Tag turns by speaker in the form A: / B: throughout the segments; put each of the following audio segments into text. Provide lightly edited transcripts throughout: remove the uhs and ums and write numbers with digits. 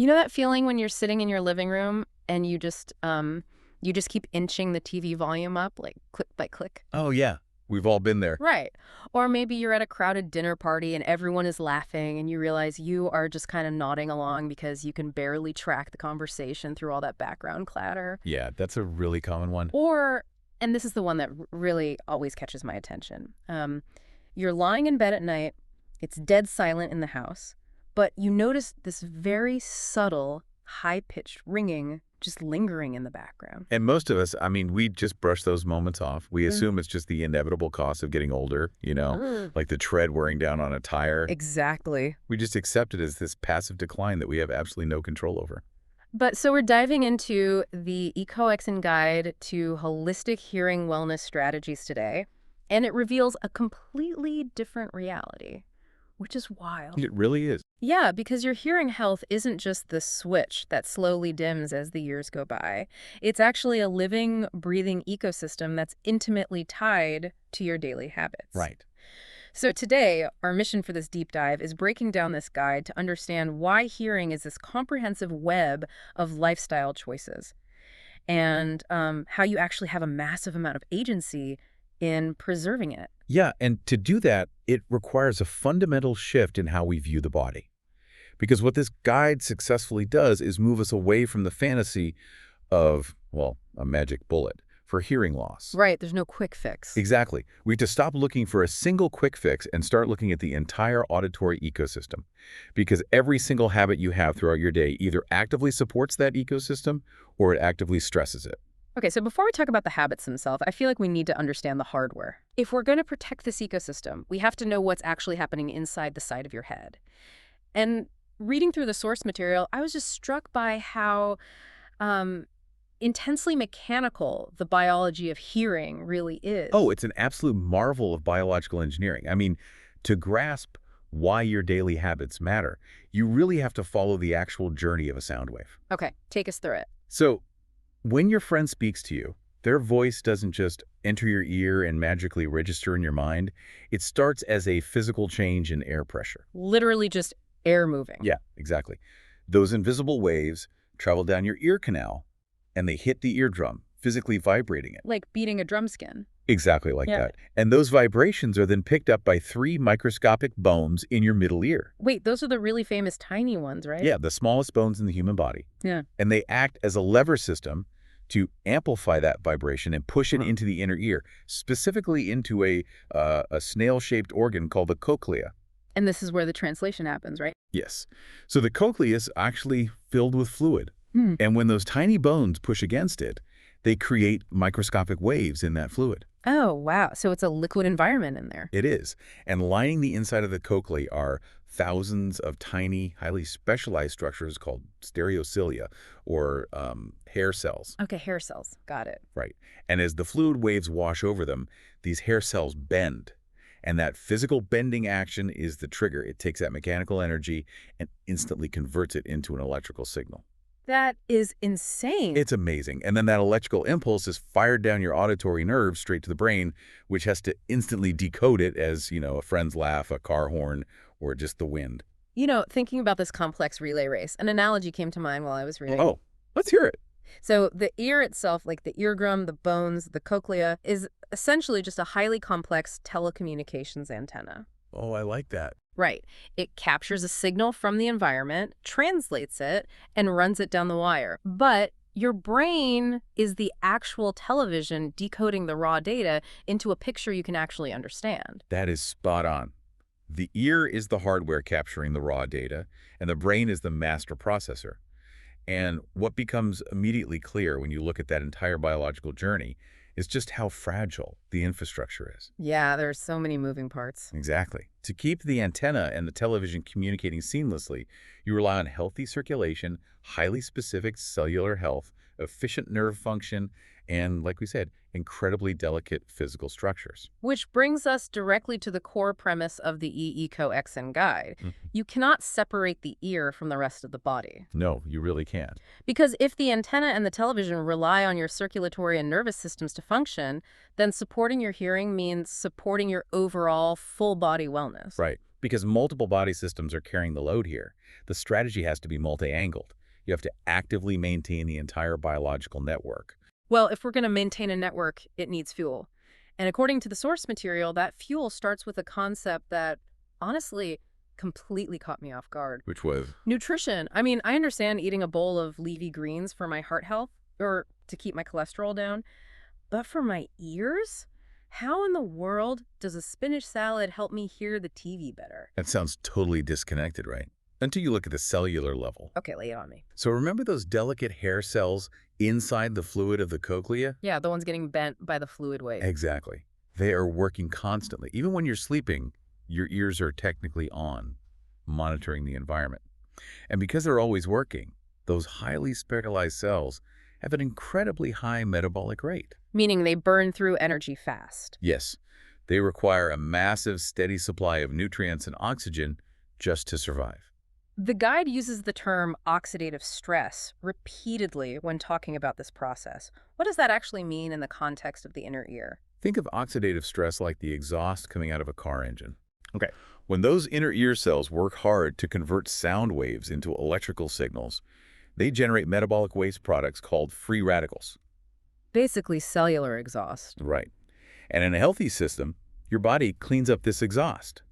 A: You know that feeling when you're sitting in your living room and you just keep inching the TV volume up, like click by click?
B: Oh, yeah. We've all been there.
A: Right. Or maybe you're at a crowded dinner party and everyone is laughing and you realize you are just kind of nodding along because you can barely track the conversation through all that background clatter.
B: Yeah, that's a really common one.
A: Or, and this is the one that really always catches my attention, you're lying in bed at night, it's dead silent in the house, but you notice this very subtle, high-pitched ringing just lingering in the background.
B: And most of us, I mean, we just brush those moments off. We assume it's just the inevitable cost of getting older, like the tread wearing down on a tire.
A: Exactly.
B: We just accept it as this passive decline that we have absolutely no control over.
A: But so we're diving into the ECHOXEN Guide to Holistic Hearing Wellness Strategies today, and it reveals a completely different reality, which is wild.
B: It really is.
A: Yeah, because your hearing health isn't just the switch that slowly dims as the years go by. It's actually a living, breathing ecosystem that's intimately tied to your daily habits.
B: Right.
A: So today, our mission for this deep dive is breaking down this guide to understand why hearing is this comprehensive web of lifestyle choices and how you actually have a massive amount of agency in preserving it.
B: Yeah, and to do that, it requires a fundamental shift in how we view the body. Because what this guide successfully does is move us away from the fantasy of, well, a magic bullet for hearing loss.
A: Right, there's no quick fix.
B: Exactly. We have to stop looking for a single quick fix and start looking at the entire auditory ecosystem. Because every single habit you have throughout your day either actively supports that ecosystem or it actively stresses it.
A: Okay, so before we talk about the habits themselves, I feel like we need to understand the hardware. If we're going to protect this ecosystem, we have to know what's actually happening inside the side of your head. And reading through the source material, I was just struck by how intensely mechanical the biology of hearing really is.
B: Oh, it's an absolute marvel of biological engineering. I mean, to grasp why your daily habits matter, you really have to follow the actual journey of a sound wave.
A: Okay, take us through it.
B: So, when your friend speaks to you, their voice doesn't just enter your ear and magically register in your mind. It starts as a physical change in air pressure.
A: Literally just air moving.
B: Yeah, exactly. Those invisible waves travel down your ear canal, and they hit the eardrum, physically vibrating it.
A: Like beating a drum skin.
B: Exactly like that. And those vibrations are then picked up by 3 microscopic bones in your middle ear.
A: Wait, those are the really famous tiny ones, right?
B: Yeah, the smallest bones in the human body.
A: Yeah.
B: And they act as a lever system to amplify that vibration and push it into the inner ear, specifically into a snail-shaped organ called the cochlea.
A: And this is where the translation happens, right?
B: Yes. So the cochlea is actually filled with fluid. And when those tiny bones push against it, they create microscopic waves in that fluid.
A: Oh, wow. So it's a liquid environment in there.
B: It is. And lining the inside of the cochlea are thousands of tiny, highly specialized structures called stereocilia, or hair cells.
A: Okay, hair cells. Got it.
B: Right. And as the fluid waves wash over them, these hair cells bend. And that physical bending action is the trigger. It takes that mechanical energy and instantly converts it into an electrical signal.
A: That is insane.
B: It's amazing. And then that electrical impulse is fired down your auditory nerve straight to the brain, which has to instantly decode it as, a friend's laugh, a car horn, or just the wind.
A: Thinking about this complex relay race, an analogy came to mind while I was reading.
B: Oh, let's hear it.
A: So the ear itself, like the eardrum, the bones, the cochlea, is essentially just a highly complex telecommunications antenna.
B: Oh, I like that.
A: Right. It captures a signal from the environment, translates it, and runs it down the wire. But your brain is the actual television decoding the raw data into a picture you can actually understand.
B: That is spot on. The ear is the hardware capturing the raw data, and the brain is the master processor. And what becomes immediately clear when you look at that entire biological journey is just how fragile the infrastructure is.
A: Yeah, there are so many moving parts.
B: Exactly. To keep the antenna and the television communicating seamlessly, you rely on healthy circulation, highly specific cellular health, efficient nerve function, and, like we said, incredibly delicate physical structures.
A: Which brings us directly to the core premise of the ECHOXEN guide. You cannot separate the ear from the rest of the body.
B: No, you really can't.
A: Because if the antenna and the television rely on your circulatory and nervous systems to function, then supporting your hearing means supporting your overall full body wellness.
B: Right. Because multiple body systems are carrying the load here, the strategy has to be multi-angled. You have to actively maintain the entire biological network.
A: Well, if we're going to maintain a network, it needs fuel. And according to the source material, that fuel starts with a concept that, honestly, completely caught me off guard.
B: Which was?
A: Nutrition. I mean, I understand eating a bowl of leafy greens for my heart health or to keep my cholesterol down, but for my ears? How in the world does a spinach salad help me hear the TV better?
B: That sounds totally disconnected, right? Until you look at the cellular level.
A: Okay, lay it on me.
B: So remember those delicate hair cells inside the fluid of the cochlea?
A: Yeah, the one's getting bent by the fluid wave.
B: Exactly. They are working constantly. Even when you're sleeping, your ears are technically on, monitoring the environment. And because they're always working, those highly specialized cells have an incredibly high metabolic rate.
A: Meaning they burn through energy fast.
B: Yes, they require a massive, steady supply of nutrients and oxygen just to survive.
A: The guide uses the term oxidative stress repeatedly when talking about this process. What does that actually mean in the context of the inner ear?
B: Think of oxidative stress like the exhaust coming out of a car engine. Okay. When those inner ear cells work hard to convert sound waves into electrical signals, they generate metabolic waste products called free radicals.
A: Basically cellular exhaust.
B: Right. And in a healthy system, your body cleans up this exhaust.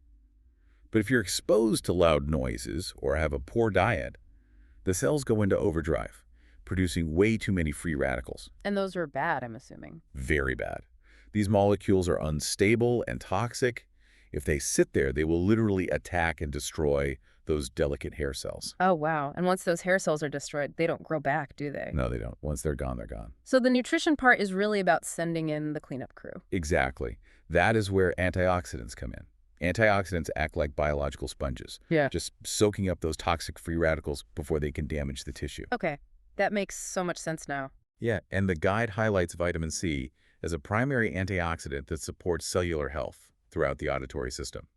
B: But if you're exposed to loud noises or have a poor diet, the cells go into overdrive, producing way too many free radicals.
A: And those are bad, I'm assuming.
B: Very bad. These molecules are unstable and toxic. If they sit there, they will literally attack and destroy those delicate hair cells.
A: Oh, wow. And once those hair cells are destroyed, they don't grow back, do they?
B: No, they don't. Once they're gone, they're gone.
A: So the nutrition part is really about sending in the cleanup crew.
B: Exactly. That is where antioxidants come in. Antioxidants act like biological sponges, just soaking up those toxic free radicals before they can damage the tissue.
A: Okay, that makes so much sense now.
B: Yeah, and the guide highlights vitamin C as a primary antioxidant that supports cellular health throughout the auditory system.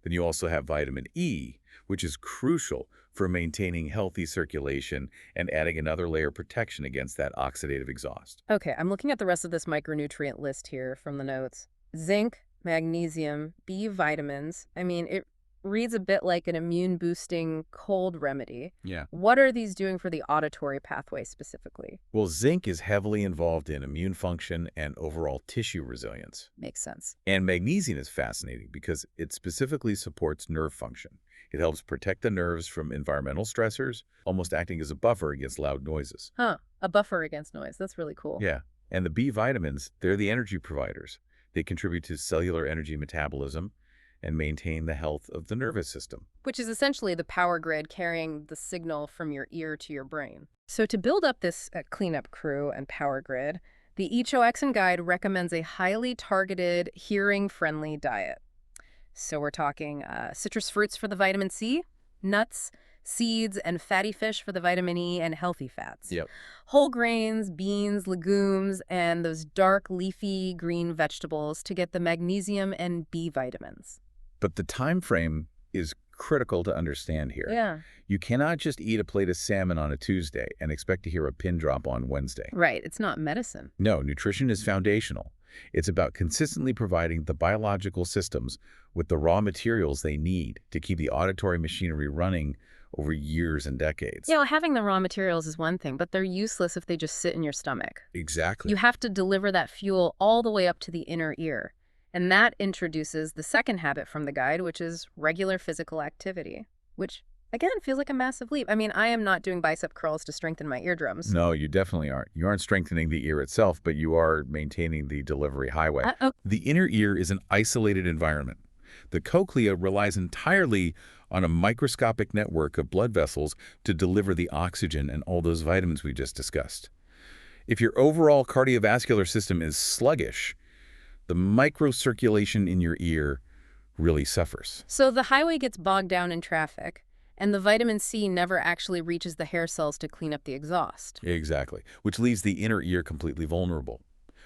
B: Then you also have vitamin E, which is crucial for maintaining healthy circulation and adding another layer of protection against that oxidative exhaust.
A: Okay, I'm looking at the rest of this micronutrient list here from the notes. Zinc, magnesium, B vitamins. I mean, it reads a bit like an immune-boosting cold remedy.
B: Yeah.
A: What are these doing for the auditory pathway specifically?
B: Well, zinc is heavily involved in immune function and overall tissue resilience.
A: Makes sense.
B: And magnesium is fascinating because it specifically supports nerve function. It helps protect the nerves from environmental stressors, almost acting as a buffer against loud noises.
A: Huh, a buffer against noise. That's really cool.
B: Yeah. And the B vitamins, they're the energy providers. They contribute to cellular energy metabolism and maintain the health of the nervous system.
A: Which is essentially the power grid carrying the signal from your ear to your brain. So to build up this cleanup crew and power grid, the ECHOXEN guide recommends a highly targeted, hearing-friendly diet. So we're talking citrus fruits for the vitamin C, nuts, seeds, and fatty fish for the vitamin E and healthy fats.
B: Yep.
A: Whole grains, beans, legumes, and those dark leafy green vegetables to get the magnesium and B vitamins.
B: But the time frame is critical to understand here.
A: Yeah.
B: You cannot just eat a plate of salmon on a Tuesday and expect to hear a pin drop on Wednesday.
A: Right. It's not medicine.
B: No, nutrition is foundational. It's about consistently providing the biological systems with the raw materials they need to keep the auditory machinery running over years and decades.
A: Yeah, well, having the raw materials is one thing, but they're useless if they just sit in your stomach.
B: Exactly.
A: You have to deliver that fuel all the way up to the inner ear. And that introduces the second habit from the guide, which is regular physical activity, which, again, feels like a massive leap. I mean, I am not doing bicep curls to strengthen my eardrums.
B: No, you definitely aren't. You aren't strengthening the ear itself, but you are maintaining the delivery highway. The inner ear is an isolated environment. The cochlea relies entirely on a microscopic network of blood vessels to deliver the oxygen and all those vitamins we just discussed. If your overall cardiovascular system is sluggish, the microcirculation in your ear really suffers.
A: So the highway gets bogged down in traffic, and the vitamin C never actually reaches the hair cells to clean up the exhaust.
B: Exactly, which leaves the inner ear completely vulnerable.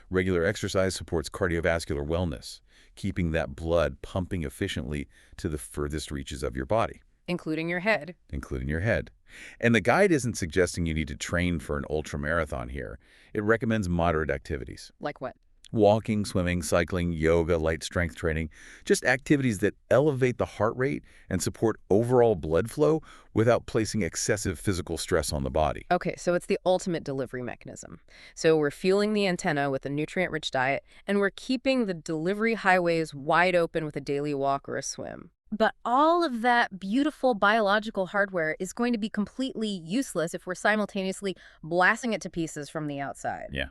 B: Regular exercise supports cardiovascular wellness, keeping that blood pumping efficiently to the furthest reaches of your body.
A: Including your head.
B: Including your head. And the guide isn't suggesting you need to train for an ultramarathon here. It recommends moderate activities.
A: Like what?
B: Walking, swimming, cycling, yoga, light strength training, just activities that elevate the heart rate and support overall blood flow without placing excessive physical stress on the body.
A: Okay, so it's the ultimate delivery mechanism. So we're fueling the antenna with a nutrient-rich diet, and we're keeping the delivery highways wide open with a daily walk or a swim. But all of that beautiful biological hardware is going to be completely useless if we're simultaneously blasting it to pieces from the outside.
B: Yeah,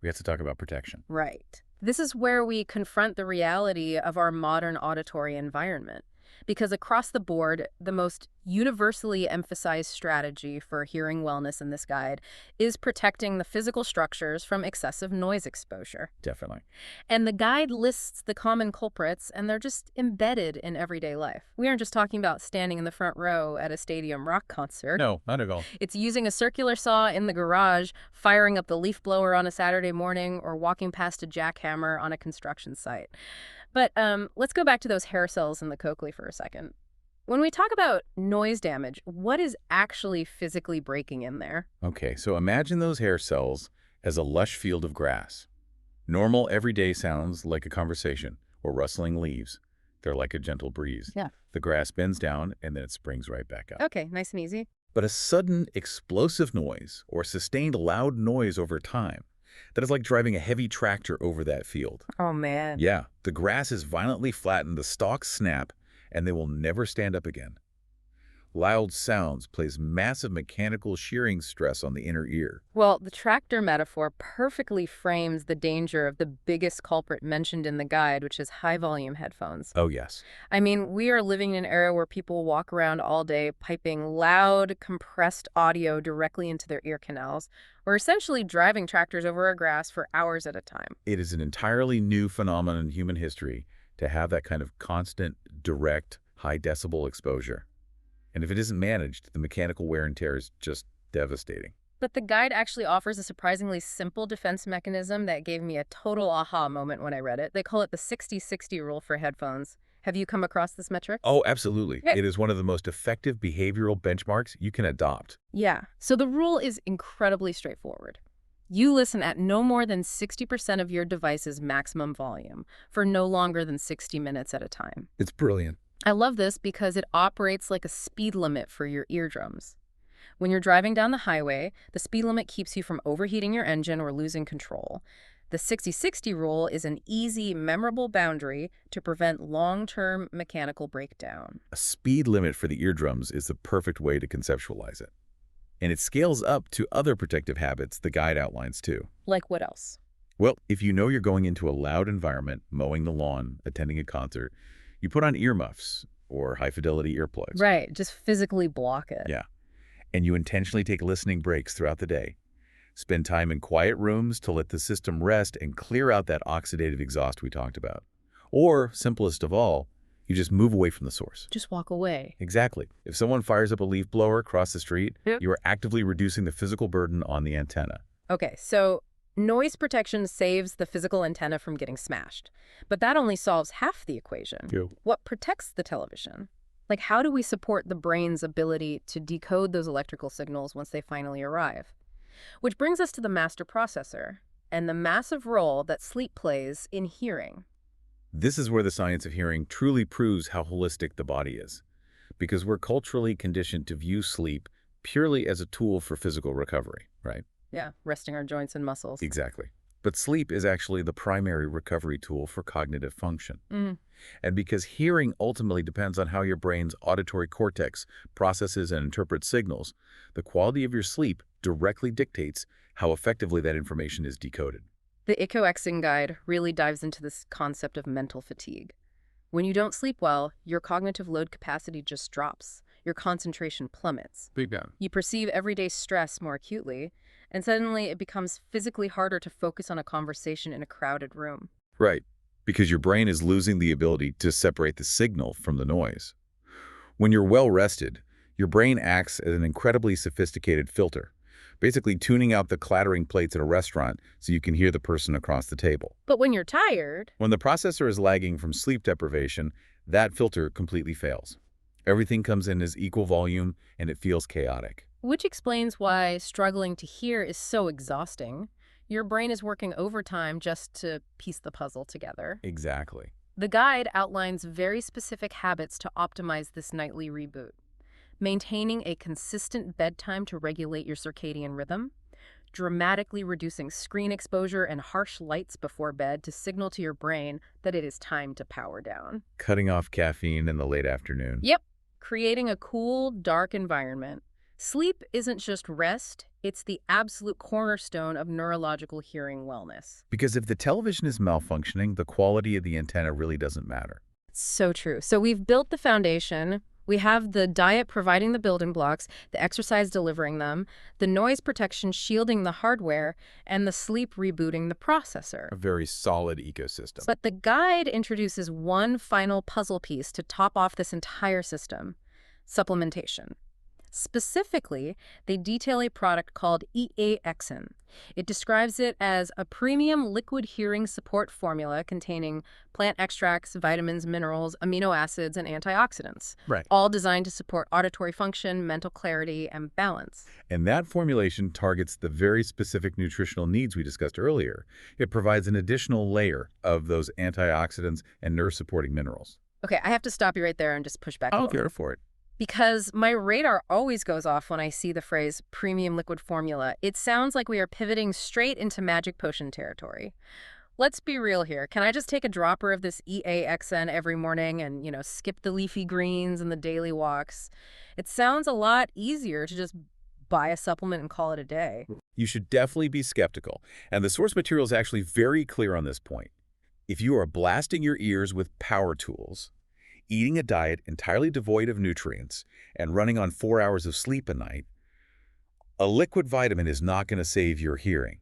B: we have to talk about protection.
A: Right. This is where we confront the reality of our modern auditory environment. Because across the board, the most universally emphasized strategy for hearing wellness in this guide is protecting the physical structures from excessive noise exposure.
B: Definitely.
A: And the guide lists the common culprits, and they're just embedded in everyday life. We aren't just talking about standing in the front row at a stadium rock concert.
B: No, not at all.
A: It's using a circular saw in the garage, firing up the leaf blower on a Saturday morning, or walking past a jackhammer on a construction site. But let's go back to those hair cells in the cochlea for a second. When we talk about noise damage, what is actually physically breaking in there?
B: Okay, so imagine those hair cells as a lush field of grass. Normal, everyday sounds like a conversation or rustling leaves. They're like a gentle breeze.
A: Yeah.
B: The grass bends down and then it springs right back up.
A: Okay, nice and easy.
B: But a sudden explosive noise or sustained loud noise over time, that is like driving a heavy tractor over that field.
A: Oh, man.
B: Yeah, the grass is violently flattened, the stalks snap, and they will never stand up again. Loud sounds place massive mechanical shearing stress on the inner ear.
A: Well, the tractor metaphor perfectly frames the danger of the biggest culprit mentioned in the guide, which is high-volume headphones.
B: Oh, yes.
A: I mean, we are living in an era where people walk around all day piping loud, compressed audio directly into their ear canals, or essentially driving tractors over our grass for hours at a time.
B: It is an entirely new phenomenon in human history to have that kind of constant, direct, high-decibel exposure. And if it isn't managed, the mechanical wear and tear is just devastating.
A: But the guide actually offers a surprisingly simple defense mechanism that gave me a total aha moment when I read it. They call it the 60-60 rule for headphones. Have you come across this metric?
B: Oh, absolutely.
A: Yeah.
B: It is one of the most effective behavioral benchmarks you can adopt.
A: Yeah. So the rule is incredibly straightforward. You listen at no more than 60% of your device's maximum volume for no longer than 60 minutes at a time.
B: It's brilliant.
A: I love this because it operates like a speed limit for your eardrums. When you're driving down the highway, the speed limit keeps you from overheating your engine or losing control. The 60-60 rule is an easy, memorable boundary to prevent long-term mechanical breakdown.
B: A speed limit for the eardrums is the perfect way to conceptualize it. And it scales up to other protective habits the guide outlines too.
A: Like what else?
B: Well, if you know you're going into a loud environment, mowing the lawn, attending a concert, you put on earmuffs or high-fidelity earplugs.
A: Right, just physically block it.
B: Yeah. And you intentionally take listening breaks throughout the day. Spend time in quiet rooms to let the system rest and clear out that oxidative exhaust we talked about. Or, simplest of all, you just move away from the source.
A: Just walk away.
B: Exactly. If someone fires up a leaf blower across the street,
A: Yep.
B: you are actively reducing the physical burden on the antenna.
A: Okay, so noise protection saves the physical antenna from getting smashed. But that only solves half the equation. What protects the television? Like, how do we support the brain's ability to decode those electrical signals once they finally arrive? Which brings us to the master processor and the massive role that sleep plays in hearing.
B: This is where the science of hearing truly proves how holistic the body is, because we're culturally conditioned to view sleep purely as a tool for physical recovery, right?
A: Yeah, resting our joints and muscles.
B: Exactly. But sleep is actually the primary recovery tool for cognitive function. And because hearing ultimately depends on how your brain's auditory cortex processes and interprets signals, the quality of your sleep directly dictates how effectively that information is decoded.
A: The ECHOXEN guide really dives into this concept of mental fatigue. When you don't sleep well, your cognitive load capacity just drops. Your concentration plummets.
B: Big down.
A: You perceive everyday stress more acutely, and suddenly it becomes physically harder to focus on a conversation in a crowded room.
B: Right, because your brain is losing the ability to separate the signal from the noise. When you're well rested, your brain acts as an incredibly sophisticated filter, basically tuning out the clattering plates at a restaurant so you can hear the person across the table.
A: But when you're tired...
B: When the processor is lagging from sleep deprivation, that filter completely fails. Everything comes in as equal volume, and it feels chaotic.
A: Which explains why struggling to hear is so exhausting. Your brain is working overtime just to piece the puzzle together.
B: Exactly.
A: The guide outlines very specific habits to optimize this nightly reboot. Maintaining a consistent bedtime to regulate your circadian rhythm, dramatically reducing screen exposure and harsh lights before bed to signal to your brain that it is time to power down.
B: Cutting off caffeine in the late afternoon.
A: Yep, creating a cool, dark environment. Sleep isn't just rest, it's the absolute cornerstone of neurological hearing wellness.
B: Because if the television is malfunctioning, the quality of the antenna really doesn't matter.
A: So true. So we've built the foundation. We have the diet providing the building blocks, the exercise delivering them, the noise protection shielding the hardware, and the sleep rebooting the processor.
B: A very solid ecosystem.
A: But the guide introduces one final puzzle piece to top off this entire system: supplementation. Specifically, they detail a product called ECHOXEN. It describes it as a premium liquid hearing support formula containing plant extracts, vitamins, minerals, amino acids, and antioxidants,
B: Right.
A: all designed to support auditory function, mental clarity, and balance.
B: And that formulation targets the very specific nutritional needs we discussed earlier. It provides an additional layer of those antioxidants and nerve-supporting minerals.
A: Okay, I have to stop you right there and just push back a little.
B: Go for it.
A: Because my radar always goes off when I see the phrase premium liquid formula. It sounds like we are pivoting straight into magic potion territory. Let's be real here. Can I just take a dropper of this ECHOXEN every morning and, skip the leafy greens and the daily walks? It sounds a lot easier to just buy a supplement and call it a day.
B: You should definitely be skeptical. And the source material is actually very clear on this point. If you are blasting your ears with power tools, eating a diet entirely devoid of nutrients, and running on 4 hours of sleep a night, a liquid vitamin is not going to save your hearing.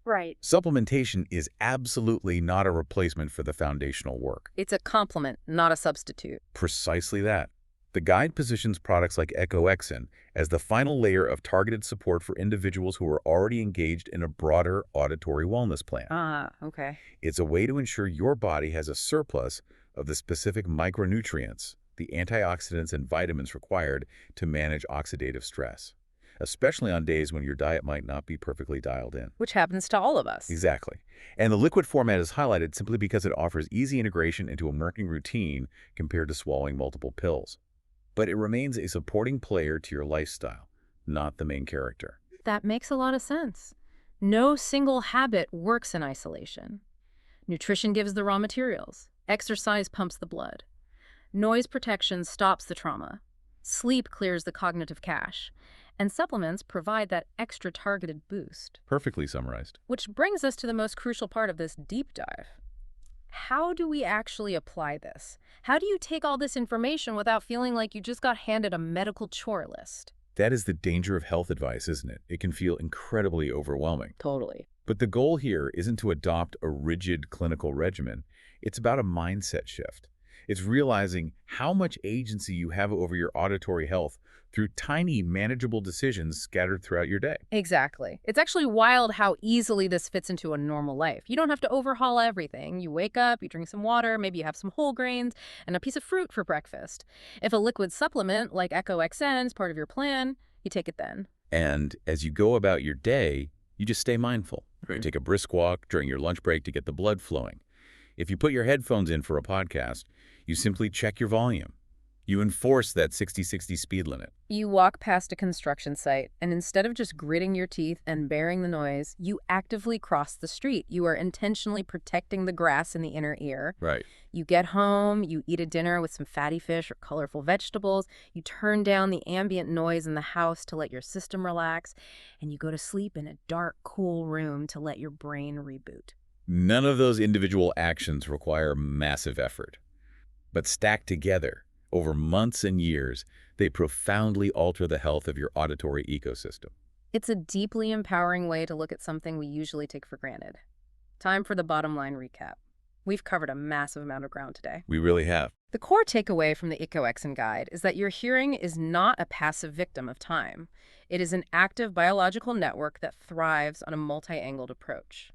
A: Right.
B: Supplementation is absolutely not a replacement for the foundational work.
A: It's a complement, not a substitute.
B: Precisely that. The guide positions products like ECHOXEN as the final layer of targeted support for individuals who are already engaged in a broader auditory wellness plan.
A: Ah, okay.
B: It's a way to ensure your body has a surplus of the specific micronutrients, the antioxidants and vitamins required to manage oxidative stress, especially on days when your diet might not be perfectly dialed in.
A: Which happens to all of us.
B: Exactly. And the liquid format is highlighted simply because it offers easy integration into a working routine compared to swallowing multiple pills. But it remains a supporting player to your lifestyle, not the main character.
A: That makes a lot of sense. No single habit works in isolation. Nutrition gives the raw materials. Exercise pumps the blood. Noise protection stops the trauma. Sleep clears the cognitive cache. And supplements provide that extra targeted boost.
B: Perfectly summarized.
A: Which brings us to the most crucial part of this deep dive. How do we actually apply this? How do you take all this information without feeling like you just got handed a medical chore list?
B: That is the danger of health advice, isn't it? It can feel incredibly overwhelming.
A: Totally.
B: But the goal here isn't to adopt a rigid clinical regimen. It's about a mindset shift. It's realizing how much agency you have over your auditory health through tiny, manageable decisions scattered throughout your day.
A: Exactly. It's actually wild how easily this fits into a normal life. You don't have to overhaul everything. You wake up, you drink some water, maybe you have some whole grains, and a piece of fruit for breakfast. If a liquid supplement like ECHOXEN is part of your plan, you take it then.
B: And as you go about your day, you just stay mindful. You take a brisk walk during your lunch break to get the blood flowing. If you put your headphones in for a podcast, you simply check your volume. You enforce that 60-60 speed limit.
A: You walk past a construction site, and instead of just gritting your teeth and bearing the noise, you actively cross the street. You are intentionally protecting the grass in the inner ear.
B: Right.
A: You get home, you eat a dinner with some fatty fish or colorful vegetables, you turn down the ambient noise in the house to let your system relax, and you go to sleep in a dark, cool room to let your brain reboot.
B: None of those individual actions require massive effort. But stacked together, over months and years, they profoundly alter the health of your auditory ecosystem.
A: It's a deeply empowering way to look at something we usually take for granted. Time for the bottom line recap. We've covered a massive amount of ground today.
B: We really have.
A: The core takeaway from the ECHOXEN guide is that your hearing is not a passive victim of time. It is an active biological network that thrives on a multi-angled approach.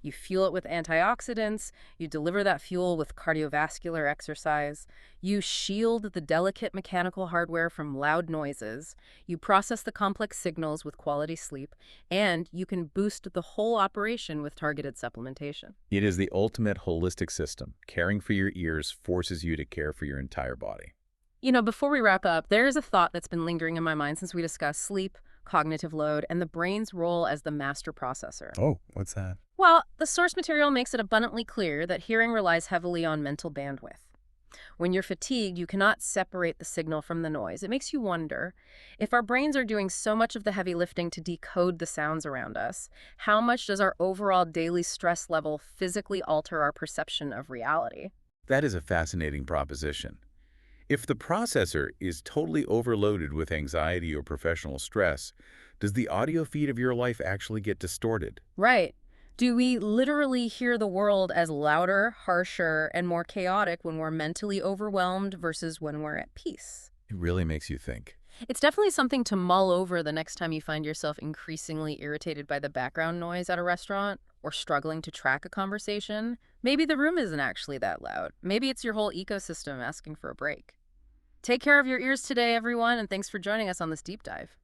A: You fuel it with antioxidants, you deliver that fuel with cardiovascular exercise, you shield the delicate mechanical hardware from loud noises, you process the complex signals with quality sleep, and you can boost the whole operation with targeted supplementation.
B: It is the ultimate holistic system. Caring for your ears forces you to care for your entire body.
A: Before we wrap up, there is a thought that's been lingering in my mind since we discussed sleep, cognitive load, and the brain's role as the master processor.
B: Oh, what's that?
A: Well, the source material makes it abundantly clear that hearing relies heavily on mental bandwidth. When you're fatigued, you cannot separate the signal from the noise. It makes you wonder, if our brains are doing so much of the heavy lifting to decode the sounds around us, how much does our overall daily stress level physically alter our perception of reality?
B: That is a fascinating proposition. If the processor is totally overloaded with anxiety or professional stress, does the audio feed of your life actually get distorted?
A: Right. Do we literally hear the world as louder, harsher, and more chaotic when we're mentally overwhelmed versus when we're at peace?
B: It really makes you think.
A: It's definitely something to mull over the next time you find yourself increasingly irritated by the background noise at a restaurant or struggling to track a conversation. Maybe the room isn't actually that loud. Maybe it's your whole ecosystem asking for a break. Take care of your ears today, everyone, and thanks for joining us on this deep dive.